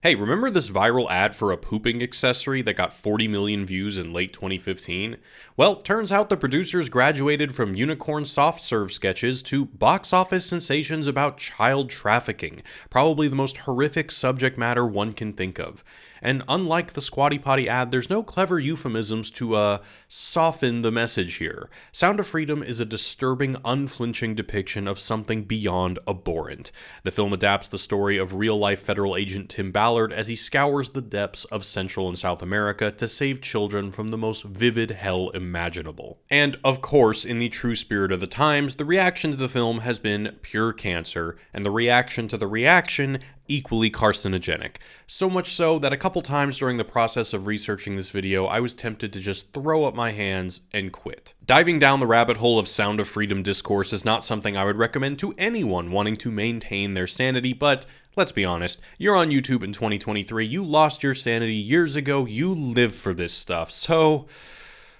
Hey, remember this viral ad for a pooping accessory that got 40 million views in late 2015? Well, turns out the producers graduated from unicorn soft serve sketches to box office sensations about child trafficking, probably the most horrific subject matter one can think of. And unlike the Squatty Potty ad, there's no clever euphemisms to, soften the message here. Sound of Freedom is a disturbing, unflinching depiction of something beyond abhorrent. The film adapts the story of real-life federal agent Tim Ballard as he scours the depths of Central and South America to save children from the most vivid hell imaginable. And, of course, in the true spirit of the times, the reaction to the film has been pure cancer, and the reaction to the reaction equally carcinogenic. So much so that a couple times during the process of researching this video, I was tempted to just throw up my hands and quit. Diving down the rabbit hole of Sound of Freedom discourse is not something I would recommend to anyone wanting to maintain their sanity, but let's be honest, you're on YouTube in 2023, you lost your sanity years ago, you live for this stuff, so...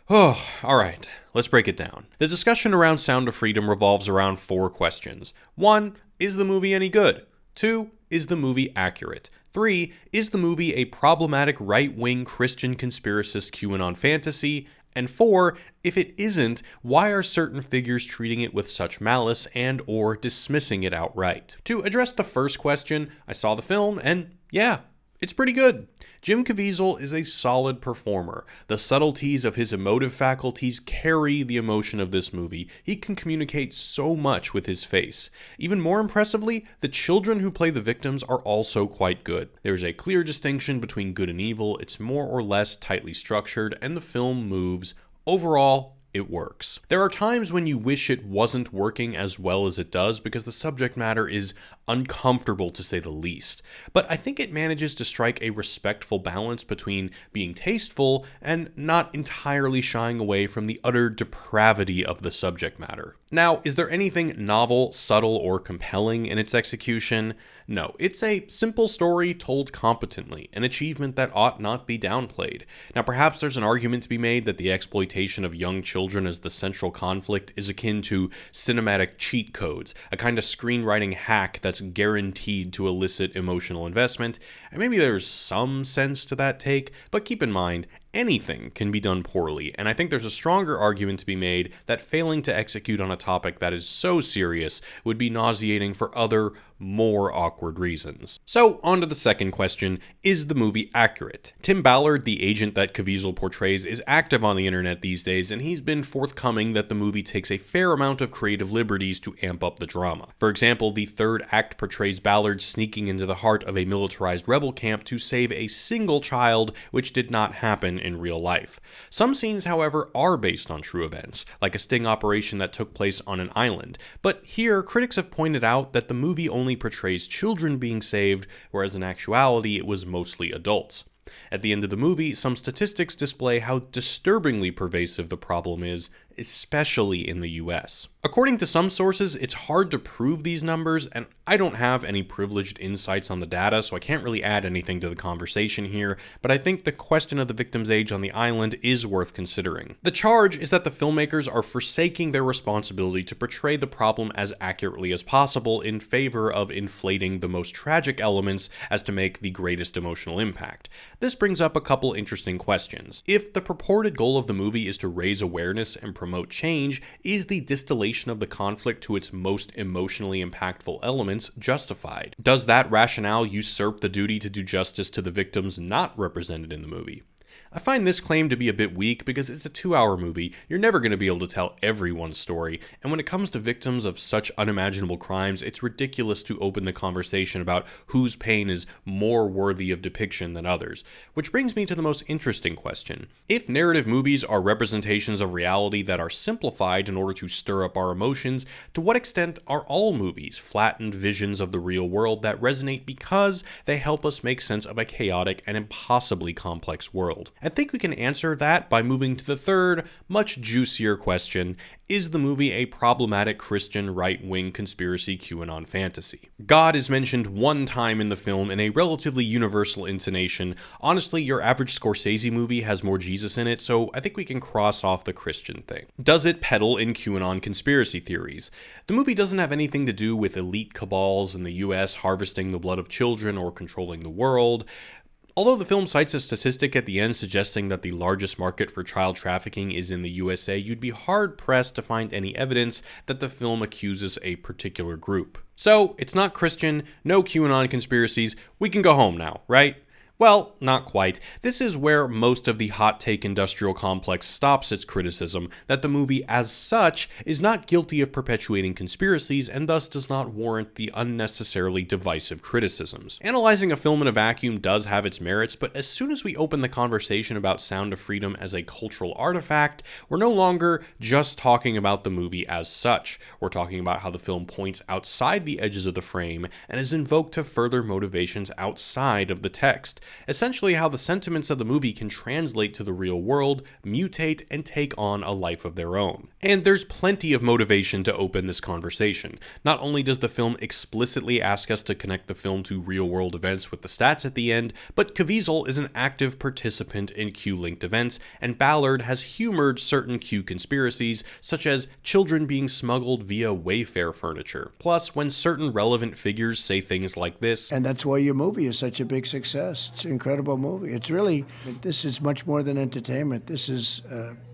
alright, let's break it down. The discussion around Sound of Freedom revolves around 4 questions. 1. Is the movie any good? 2. Is the movie accurate? 3. Is the movie a problematic right-wing Christian conspiracist QAnon fantasy? And 4. If it isn't, why are certain figures treating it with such malice and or dismissing it outright? To address the first question, I saw the film and yeah, it's pretty good. Jim Caviezel is a solid performer. The subtleties of his emotive faculties carry the emotion of this movie. He can communicate so much with his face. Even more impressively, the children who play the victims are also quite good. There is a clear distinction between good and evil, it's more or less tightly structured, and the film moves. Overall, it works. There are times when you wish it wasn't working as well as it does because the subject matter is uncomfortable to say the least. But I think it manages to strike a respectful balance between being tasteful and not entirely shying away from the utter depravity of the subject matter. Now, is there anything novel, subtle, or compelling in its execution? No, it's a simple story told competently, an achievement that ought not be downplayed. Now, perhaps there's an argument to be made that the exploitation of young children as the central conflict is akin to cinematic cheat codes, a kind of screenwriting hack that's guaranteed to elicit emotional investment, and maybe there's some sense to that take, but keep in mind, anything can be done poorly, and I think there's a stronger argument to be made that failing to execute on a topic that is so serious would be nauseating for other, more awkward reasons. So, on to the second question, is the movie accurate? Tim Ballard, the agent that Caviezel portrays, is active on the internet these days, and he's been forthcoming that the movie takes a fair amount of creative liberties to amp up the drama. For example, the third act portrays Ballard sneaking into the heart of a militarized rebel camp to save a single child, which did not happen in real life. Some scenes, however, are based on true events, like a sting operation that took place on an island, but here critics have pointed out that the movie only portrays children being saved, whereas in actuality it was mostly adults. At the end of the movie, some statistics display how disturbingly pervasive the problem is, especially in the US. According to some sources, it's hard to prove these numbers, and I don't have any privileged insights on the data, so I can't really add anything to the conversation here, but I think the question of the victim's age on the island is worth considering. The charge is that the filmmakers are forsaking their responsibility to portray the problem as accurately as possible in favor of inflating the most tragic elements as to make the greatest emotional impact. This brings up a couple interesting questions. If the purported goal of the movie is to raise awareness and promote change, is the distillation of the conflict to its most emotionally impactful elements justified? Does that rationale usurp the duty to do justice to the victims not represented in the movie? I find this claim to be a bit weak because it's a 2-hour movie, you're never going to be able to tell everyone's story, and when it comes to victims of such unimaginable crimes, it's ridiculous to open the conversation about whose pain is more worthy of depiction than others. Which brings me to the most interesting question. If narrative movies are representations of reality that are simplified in order to stir up our emotions, to what extent are all movies flattened visions of the real world that resonate because they help us make sense of a chaotic and impossibly complex world? world? I think we can answer that by moving to the third, much juicier question: is the movie a problematic Christian right-wing conspiracy QAnon fantasy? God is mentioned one time in the film in a relatively universal intonation. Honestly, your average Scorsese movie has more Jesus in it, so I think we can cross off the Christian thing. Does it peddle in QAnon conspiracy theories? The movie doesn't have anything to do with elite cabals in the US harvesting the blood of children or controlling the world. Although the film cites a statistic at the end suggesting that the largest market for child trafficking is in the USA, you'd be hard-pressed to find any evidence that the film accuses a particular group. So, it's not Christian, no QAnon conspiracies, we can go home now, right? Well, not quite. This is where most of the hot take industrial complex stops its criticism, that the movie as such is not guilty of perpetuating conspiracies and thus does not warrant the unnecessarily divisive criticisms. Analyzing a film in a vacuum does have its merits, but as soon as we open the conversation about Sound of Freedom as a cultural artifact, we're no longer just talking about the movie as such. We're talking about how the film points outside the edges of the frame and is invoked to further motivations outside of the text. Essentially how the sentiments of the movie can translate to the real world, mutate, and take on a life of their own. And there's plenty of motivation to open this conversation. Not only does the film explicitly ask us to connect the film to real-world events with the stats at the end, but Caviezel is an active participant in Q-linked events, and Ballard has humored certain Q conspiracies, such as children being smuggled via Wayfair furniture. Plus, when certain relevant figures say things like this, and that's why your movie is such a big success. It's an incredible movie. This is much more than entertainment. This is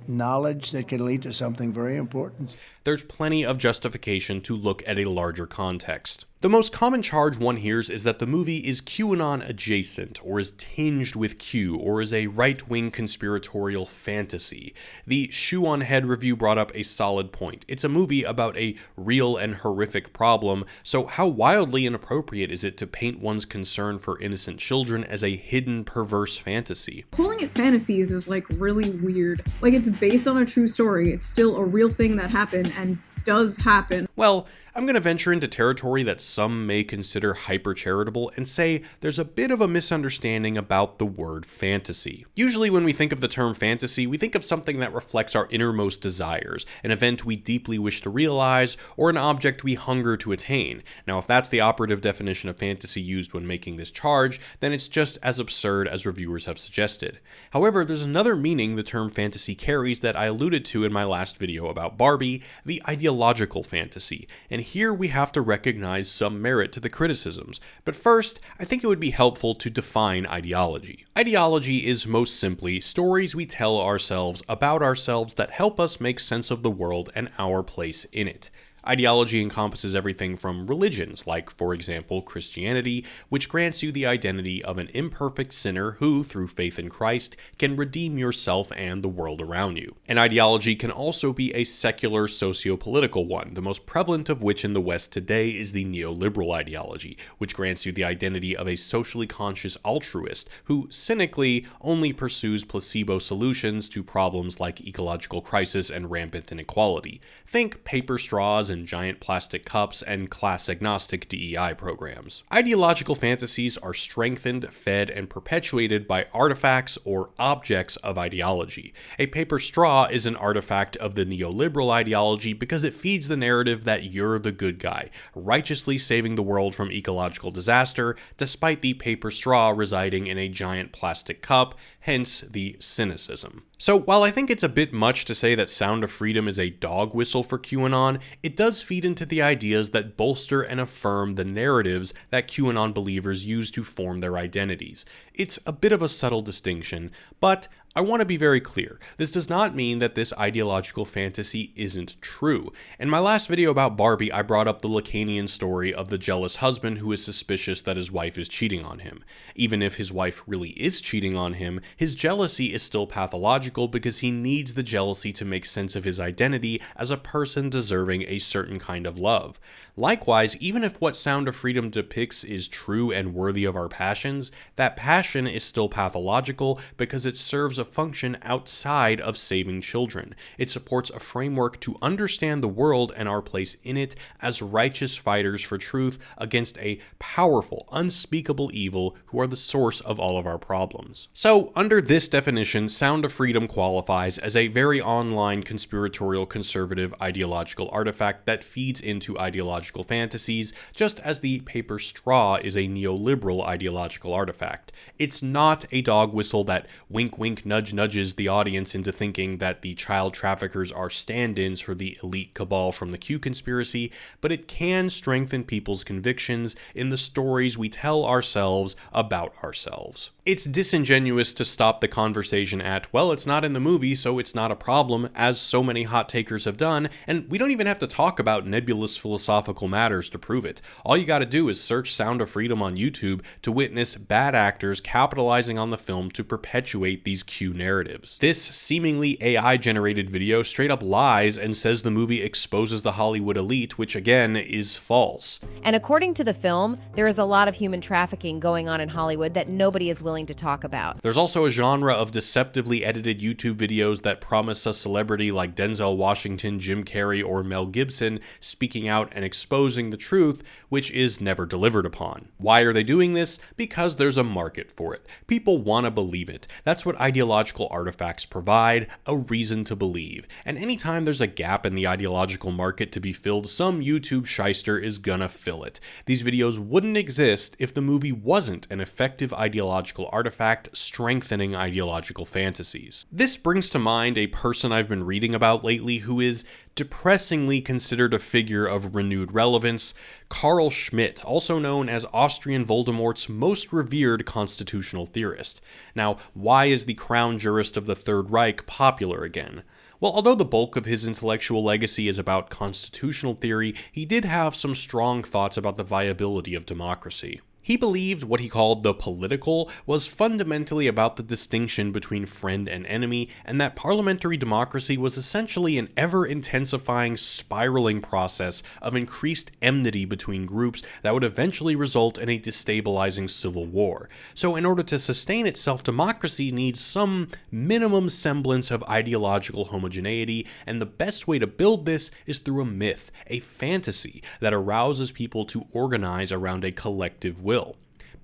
knowledge that can lead to something very important. There's plenty of justification to look at a larger context. The most common charge one hears is that the movie is QAnon adjacent, or is tinged with Q, or is a right-wing conspiratorial fantasy. The Shoe on Head review brought up a solid point. It's a movie about a real and horrific problem, so how wildly inappropriate is it to paint one's concern for innocent children as a hidden, perverse fantasy? Calling it fantasies is like really weird. Like, it's based on a true story. It's still a real thing that happened and does happen. Well, I'm going to venture into territory that some may consider hyper-charitable and say there's a bit of a misunderstanding about the word fantasy. Usually when we think of the term fantasy, we think of something that reflects our innermost desires, an event we deeply wish to realize, or an object we hunger to attain. Now, if that's the operative definition of fantasy used when making this charge, then it's just as absurd as reviewers have suggested. However, there's another meaning the term fantasy carries that I alluded to in my last video about Barbie, the ideological fantasy, and here we have to recognize some merit to the criticisms. But first, I think it would be helpful to define ideology. Ideology is most simply stories we tell ourselves about ourselves that help us make sense of the world and our place in it. Ideology encompasses everything from religions, like, for example, Christianity, which grants you the identity of an imperfect sinner who, through faith in Christ, can redeem yourself and the world around you. An ideology can also be a secular socio-political one, the most prevalent of which in the West today is the neoliberal ideology, which grants you the identity of a socially conscious altruist who cynically only pursues placebo solutions to problems like ecological crisis and rampant inequality. Think paper straws and giant plastic cups and class-agnostic DEI programs. Ideological fantasies are strengthened, fed, and perpetuated by artifacts or objects of ideology. A paper straw is an artifact of the neoliberal ideology because it feeds the narrative that you're the good guy, righteously saving the world from ecological disaster, despite the paper straw residing in a giant plastic cup, hence the cynicism. So while I think it's a bit much to say that Sound of Freedom is a dog whistle for QAnon, it does feed into the ideas that bolster and affirm the narratives that QAnon believers use to form their identities. It's a bit of a subtle distinction, but I want to be very clear. This does not mean that this ideological fantasy isn't true. In my last video about Barbie, I brought up the Lacanian story of the jealous husband who is suspicious that his wife is cheating on him. Even if his wife really is cheating on him, his jealousy is still pathological because he needs the jealousy to make sense of his identity as a person deserving a certain kind of love. Likewise, even if what Sound of Freedom depicts is true and worthy of our passions, that passion is still pathological because it serves a a function outside of saving children. It supports a framework to understand the world and our place in it as righteous fighters for truth against a powerful, unspeakable evil who are the source of all of our problems. So, under this definition, Sound of Freedom qualifies as a very online conspiratorial conservative ideological artifact that feeds into ideological fantasies, just as the paper straw is a neoliberal ideological artifact. It's not a dog whistle that wink wink nudge nudges the audience into thinking that the child traffickers are stand-ins for the elite cabal from the Q conspiracy, but it can strengthen people's convictions in the stories we tell ourselves about ourselves. It's disingenuous to stop the conversation at, well, it's not in the movie, so it's not a problem, as so many hot takers have done, and we don't even have to talk about nebulous philosophical matters to prove it. All you gotta do is search Sound of Freedom on YouTube to witness bad actors capitalizing on the film to perpetuate these Q narratives. This seemingly AI-generated video straight up lies and says the movie exposes the Hollywood elite, which again is false. And according to the film, there is a lot of human trafficking going on in Hollywood that nobody is willing to talk about. There's also a genre of deceptively edited YouTube videos that promise a celebrity like Denzel Washington, Jim Carrey, or Mel Gibson speaking out and exposing the truth, which is never delivered upon. Why are they doing this? Because there's a market for it. People want to believe it. That's what ideological artifacts provide, a reason to believe. And anytime there's a gap in the ideological market to be filled, some YouTube shyster is gonna fill it. These videos wouldn't exist if the movie wasn't an effective ideological artifact strengthening ideological fantasies. This brings to mind a person I've been reading about lately who is depressingly considered a figure of renewed relevance, Carl Schmitt, also known as Austrian Voldemort's most revered constitutional theorist. Now, why is the crown jurist of the Third Reich popular again? Well, although the bulk of his intellectual legacy is about constitutional theory, he did have some strong thoughts about the viability of democracy. He believed what he called the political was fundamentally about the distinction between friend and enemy, and that parliamentary democracy was essentially an ever-intensifying, spiraling process of increased enmity between groups that would eventually result in a destabilizing civil war. So in order to sustain itself, democracy needs some minimum semblance of ideological homogeneity, and the best way to build this is through a myth, a fantasy that arouses people to organize around a collective will.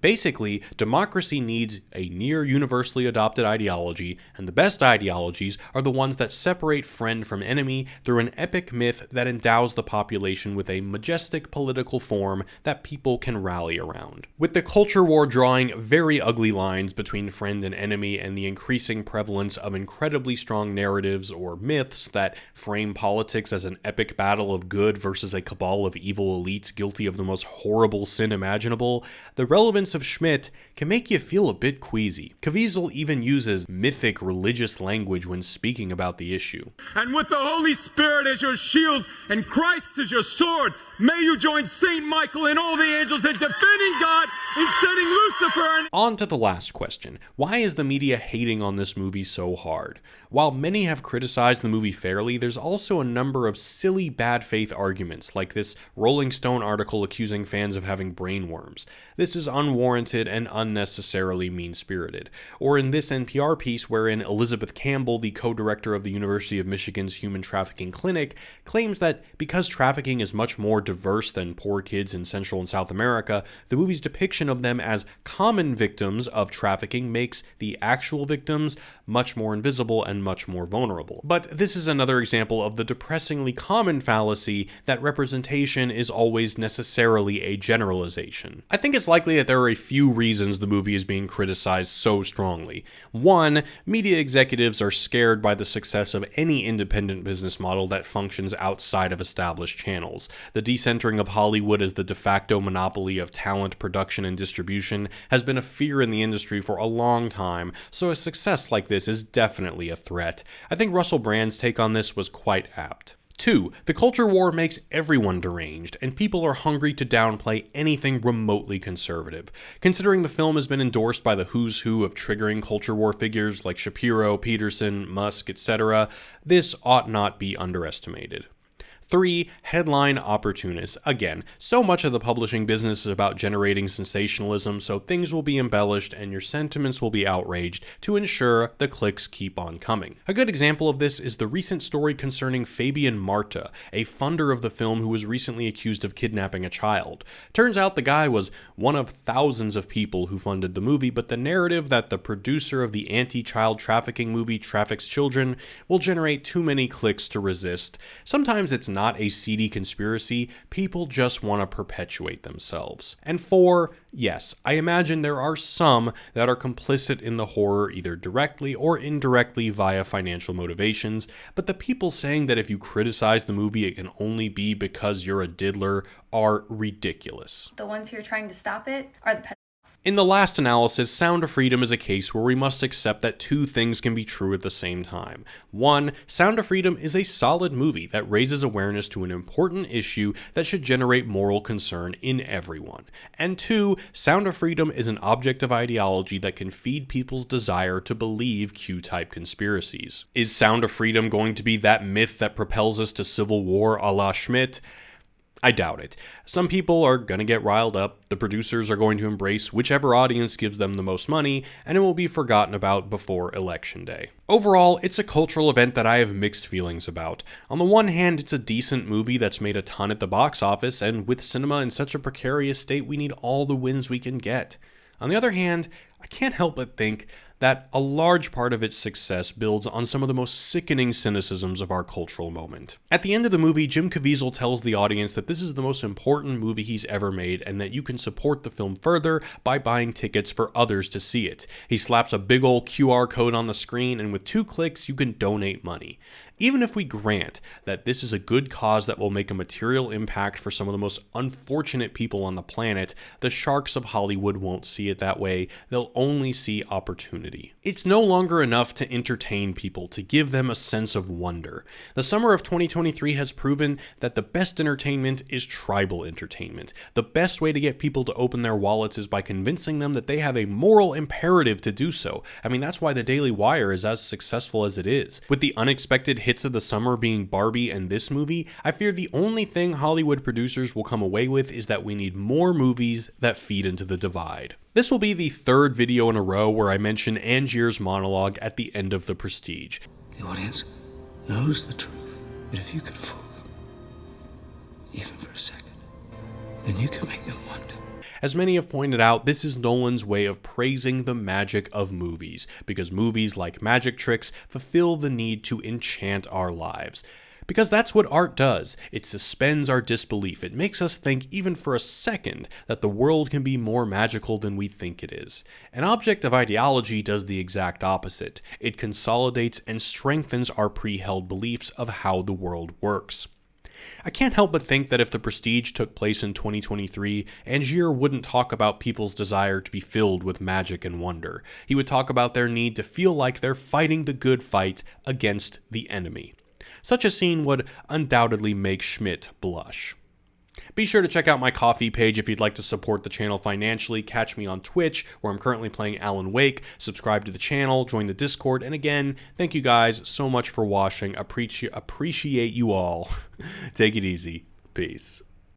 Basically, democracy needs a near universally adopted ideology, and the best ideologies are the ones that separate friend from enemy through an epic myth that endows the population with a majestic political form that people can rally around. With the culture war drawing very ugly lines between friend and enemy, and the increasing prevalence of incredibly strong narratives or myths that frame politics as an epic battle of good versus a cabal of evil elites guilty of the most horrible sin imaginable, the relevance of Schmitt can make you feel a bit queasy. Caviezel even uses mythic religious language when speaking about the issue. And with the Holy Spirit as your shield and Christ as your sword, may you join Saint Michael and all the angels in defending God and setting Lucifer. On to the last question. Why is the media hating on this movie so hard? While many have criticized the movie fairly, there's also a number of silly bad faith arguments, like this Rolling Stone article accusing fans of having brainworms. This is unwarranted and unnecessarily mean-spirited. Or in this NPR piece wherein Elizabeth Campbell, the co-director of the University of Michigan's Human Trafficking Clinic, claims that because trafficking is much more diverse than poor kids in Central and South America, the movie's depiction of them as common victims of trafficking makes the actual victims much more invisible and much more vulnerable. But this is another example of the depressingly common fallacy that representation is always necessarily a generalization. I think it's likely that there are a few reasons the movie is being criticized so strongly. One, media executives are scared by the success of any independent business model that functions outside of established channels. The decentering of Hollywood as the de facto monopoly of talent, production, and distribution has been a fear in the industry for a long time, so a success like this is definitely a threat. I think Russell Brand's take on this was quite apt. 2. The culture war makes everyone deranged, and people are hungry to downplay anything remotely conservative. Considering the film has been endorsed by the who's who of triggering culture war figures like Shapiro, Peterson, Musk, etc., this ought not be underestimated. 3. Headline opportunists. Again, so much of the publishing business is about generating sensationalism, so things will be embellished and your sentiments will be outraged to ensure the clicks keep on coming. A good example of this is the recent story concerning Fabian Marta, a funder of the film who was recently accused of kidnapping a child. Turns out the guy was one of thousands of people who funded the movie, but the narrative that the producer of the anti-child trafficking movie traffics children will generate too many clicks to resist. Sometimes it's not a seedy conspiracy, people just want to perpetuate themselves. And 4, yes, I imagine there are some that are complicit in the horror either directly or indirectly via financial motivations, but the people saying that if you criticize the movie it can only be because you're a diddler are ridiculous. The ones who are trying to stop it are the pedophiles. In the last analysis, Sound of Freedom is a case where we must accept that two things can be true at the same time. 1. Sound of Freedom is a solid movie that raises awareness to an important issue that should generate moral concern in everyone. And 2. Sound of Freedom is an object of ideology that can feed people's desire to believe Q-type conspiracies. Is Sound of Freedom going to be that myth that propels us to civil war a la Schmidt? I doubt it. Some people are going to get riled up, the producers are going to embrace whichever audience gives them the most money, and it will be forgotten about before Election Day. Overall, it's a cultural event that I have mixed feelings about. On the one hand, it's a decent movie that's made a ton at the box office, and with cinema in such a precarious state, we need all the wins we can get. On the other hand, I can't help but think that a large part of its success builds on some of the most sickening cynicisms of our cultural moment. At the end of the movie, Jim Caviezel tells the audience that this is the most important movie he's ever made and that you can support the film further by buying tickets for others to see it. He slaps a big ol' QR code on the screen, and with 2 clicks you can donate money. Even if we grant that this is a good cause that will make a material impact for some of the most unfortunate people on the planet, the sharks of Hollywood won't see it that way. They'll only see opportunity. It's no longer enough to entertain people, to give them a sense of wonder. The summer of 2023 has proven that the best entertainment is tribal entertainment. The best way to get people to open their wallets is by convincing them that they have a moral imperative to do so. I mean, that's why the Daily Wire is as successful as it is. With the unexpected hits of the summer being Barbie and this movie, I fear the only thing Hollywood producers will come away with is that we need more movies that feed into the divide. This will be the 3rd video in a row where I mention Angier's monologue at the end of The Prestige. The audience knows the truth, but if you could fool them, even for a second, then you could make them wonder. As many have pointed out, this is Nolan's way of praising the magic of movies, because movies like magic tricks fulfill the need to enchant our lives. Because that's what art does. It suspends our disbelief. It makes us think even for a second that the world can be more magical than we think it is. An object of ideology does the exact opposite. It consolidates and strengthens our pre-held beliefs of how the world works. I can't help but think that if The Prestige took place in 2023, Angier wouldn't talk about people's desire to be filled with magic and wonder. He would talk about their need to feel like they're fighting the good fight against the enemy. Such a scene would undoubtedly make Schmidt blush. Be sure to check out my Ko-fi page if you'd like to support the channel financially. Catch me on Twitch, where I'm currently playing Alan Wake. Subscribe to the channel, join the Discord, and again, thank you guys so much for watching. Appreciate you all. Take it easy. Peace.